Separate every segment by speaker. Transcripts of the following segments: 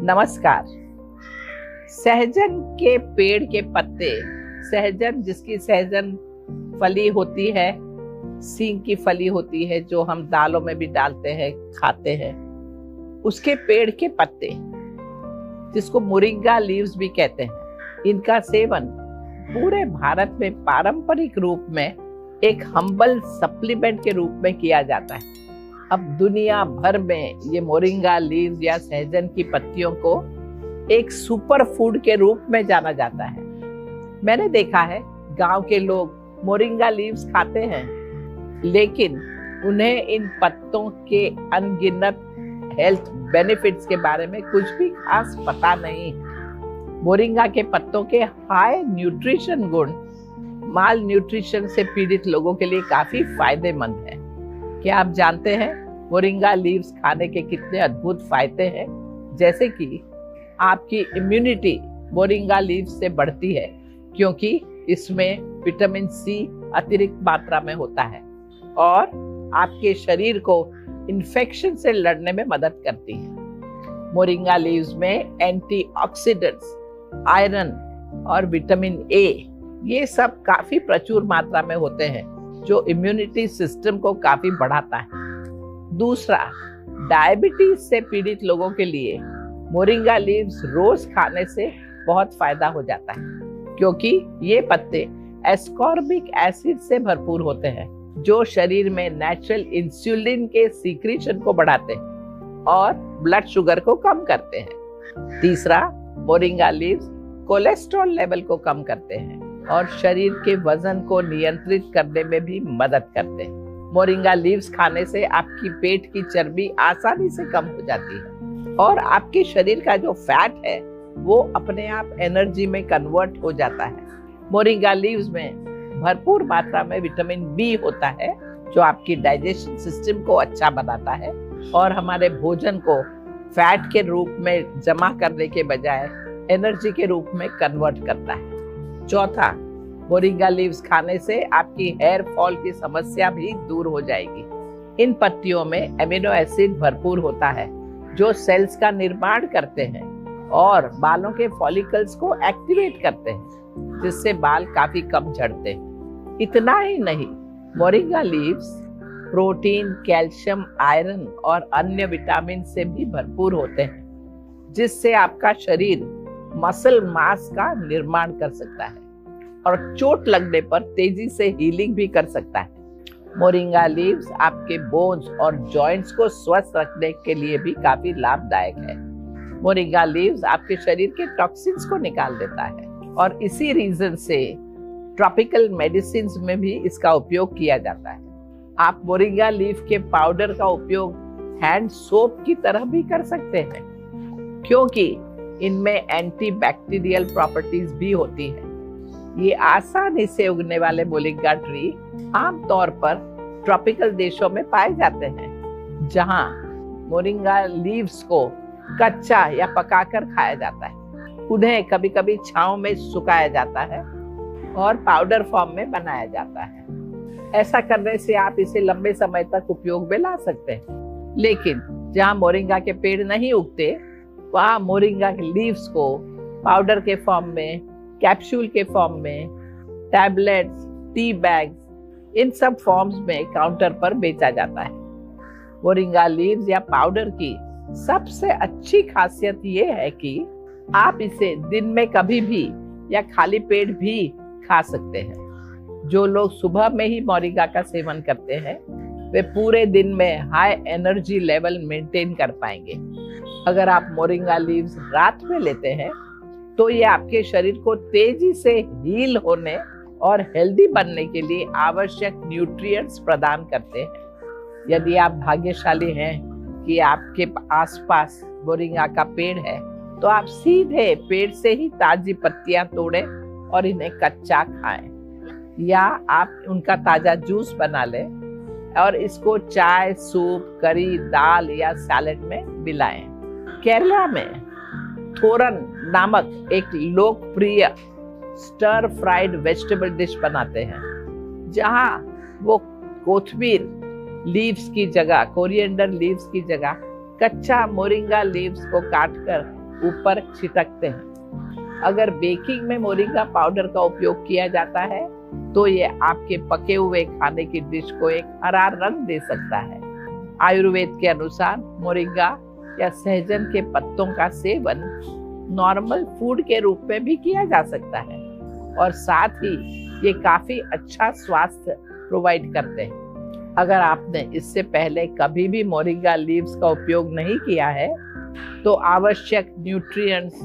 Speaker 1: नमस्कार। सहजन के पेड़ के पत्ते, सहजन जिसकी सहजन फली होती है, सींग की फली होती है जो हम दालों में भी डालते हैं, खाते हैं, उसके पेड़ के पत्ते जिसको मोरिंगा लीव्स भी कहते हैं, इनका सेवन पूरे भारत में पारंपरिक रूप में एक हम्बल सप्लीमेंट के रूप में किया जाता है। अब दुनिया भर में ये मोरिंगा लीव्स या सहजन की पत्तियों को एक सुपर फूड के रूप में जाना जाता है। मैंने देखा है गांव के लोग मोरिंगा लीव्स खाते हैं, लेकिन उन्हें इन पत्तों के अनगिनत हेल्थ बेनिफिट्स के बारे में कुछ भी खास पता नहीं। मोरिंगा के पत्तों के हाई न्यूट्रिशन गुण माल न्यूट्रिशन से पीड़ित लोगों के लिए काफी फायदेमंद है। क्या आप जानते हैं मोरिंगा लीव्स खाने के कितने अद्भुत फायदे हैं? जैसे कि आपकी इम्यूनिटी मोरिंगा लीव्स से बढ़ती है, क्योंकि इसमें विटामिन सी अतिरिक्त मात्रा में होता है और आपके शरीर को इन्फेक्शन से लड़ने में मदद करती है। मोरिंगा लीव्स में एंटीऑक्सीडेंट्स, आयरन और विटामिन ए, ये सब काफी प्रचुर मात्रा में होते हैं, जो इम्यूनिटी सिस्टम को काफी बढ़ाता है। दूसरा, डायबिटीज से पीड़ित लोगों के लिए मोरिंगा लीव्स रोज खाने से बहुत फायदा हो जाता है, क्योंकि ये पत्ते एस्कॉर्बिक एसिड से भरपूर होते हैं, जो शरीर में नेचुरल इंसुलिन के सीक्रेशन को बढ़ाते हैं और ब्लड शुगर को कम करते हैं। तीसरा, मोरिंगा लीव्स कोलेस्ट्रॉल लेवल को कम करते हैं और शरीर के वजन को नियंत्रित करने में भी मदद करते हैं। मोरिंगा लीव्स खाने से आपकी पेट की चर्बी आसानी से कम हो जाती है और आपके शरीर का जो फैट है वो अपने आप एनर्जी में कन्वर्ट हो जाता है। मोरिंगा लीव्स में भरपूर मात्रा में विटामिन बी होता है, जो आपकी डाइजेशन सिस्टम को अच्छा बनाता है और हमारे भोजन को फैट के रूप में जमा करने के बजाय एनर्जी के रूप में कन्वर्ट करता है। चौथा, मोरिंगा लीव्स खाने से आपकी हेयर फॉल की समस्या भी दूर हो जाएगी। इन पत्तियों में एमिनो एसिड भरपूर होता है, जो सेल्स का निर्माण करते हैं और बालों के फॉलिकल्स को एक्टिवेट करते हैं, जिससे बाल काफी कम झड़ते हैं। इतना ही नहीं, moringa leaves protein, calcium, iron और अन्य विटामिन से भी भरपूर होते हैं, जिससे आपका शरीर मसल मास का निर्माण कर सकता है और चोट लगने पर तेजी से हीलिंग भी कर सकता है। मोरिंगा लीव्स आपके बोन्स और जॉइंट्स को स्वस्थ रखने के लिए भी काफी लाभदायक है। मोरिंगा लीव्स आपके शरीर के टॉक्सिन्स को निकाल देता है और इसी रीजन से ट्रॉपिकल मेडिसिन्स में भी इसका उपयोग किया जाता है। आप मोरिंगा लीफ के पाउडर का उपयोग हैंड सोप की तरह भी कर सकते हैं, क्योंकि इनमें एंटीबैक्टीरियल प्रॉपर्टीज भी होती है। ये आसानी से उगने वाले मोरिंगा ट्री आमतौर पर ट्रॉपिकल देशों में पाए जाते हैं, जहां मोरिंगा लीव्स को कच्चा या पकाकर खाया जाता है। उन्हें कभी कभी छांव में सुखाया जाता है और पाउडर फॉर्म में बनाया जाता है। ऐसा करने से आप इसे लंबे समय तक उपयोग में ला सकते हैं। लेकिन जहां मोरिंगा के पेड़ नहीं उगते, वहां मोरिंगा के लीव्स को पाउडर के फॉर्म में, कैप्सूल के फॉर्म में, टैबलेट्स, टी बैग्स, इन सब फॉर्म्स में काउंटर पर बेचा जाता है। मोरिंगा लीव्स या पाउडर की सबसे अच्छी खासियत ये है कि आप इसे दिन में कभी भी या खाली पेट भी खा सकते हैं। जो लोग सुबह में ही मोरिंगा का सेवन करते हैं, वे पूरे दिन में हाई एनर्जी लेवल मेंटेन कर पाएंगे। अगर आप मोरिंगा लीव्स रात में लेते हैं, तो ये आपके शरीर को तेजी से हील होने और हेल्दी बनने के लिए आवश्यक न्यूट्रिएंट्स प्रदान करते हैं। यदि आप भाग्यशाली हैं कि आपके आसपास मोरिंगा का पेड़ है, तो आप सीधे पेड़ से ही ताजी पत्तियां तोड़ें और इन्हें कच्चा खाएं, या आप उनका ताजा जूस बना लें और इसको चाय, सूप, करी, दाल या सैलेड में मिलाएं। केरला में थोरन नामक एक लोकप्रिय स्टर फ्राइड वेजिटेबल डिश बनाते हैं, जहां वो कोथमीर लीव्स की जगह, कोरिएंडर लीव्स की जगह कच्चा मोरिंगा लीव्स को काटकर ऊपर छिटकते हैं। अगर बेकिंग में मोरिंगा पाउडर का उपयोग किया जाता है तो ये आपके पके हुए खाने की डिश को एक हरा रंग दे सकता है। आयुर्वेद के अनुसार मोरिंगा या सहजन के पत्तों का सेवन नॉर्मल फूड के रूप में भी किया जा सकता है और साथ ही ये काफी अच्छा स्वास्थ्य प्रोवाइड करते हैं। अगर आपने इससे पहले कभी भी मोरिंगा लीव्स का उपयोग नहीं किया है तो आवश्यक न्यूट्रिएंट्स,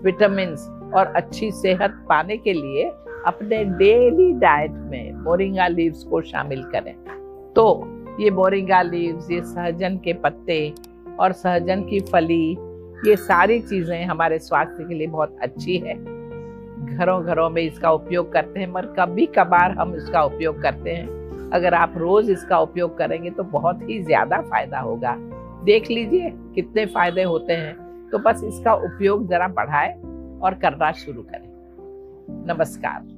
Speaker 1: विटामिन्स और अच्छी सेहत पाने के लिए अपने डेली डाइट में मोरिंगा लीव्स को शामिल करें। तो ये मोरिंगा लीव्स, ये सहजन के पत्ते और सहजन की फली, ये सारी चीजें हमारे स्वास्थ्य के लिए बहुत अच्छी है। घरों घरों में इसका उपयोग करते हैं, मगर कभी कभार हम इसका उपयोग करते हैं। अगर आप रोज इसका उपयोग करेंगे तो बहुत ही ज्यादा फायदा होगा। देख लीजिए कितने फायदे होते हैं। तो बस इसका उपयोग जरा बढ़ाएं और करना शुरू करें। नमस्कार।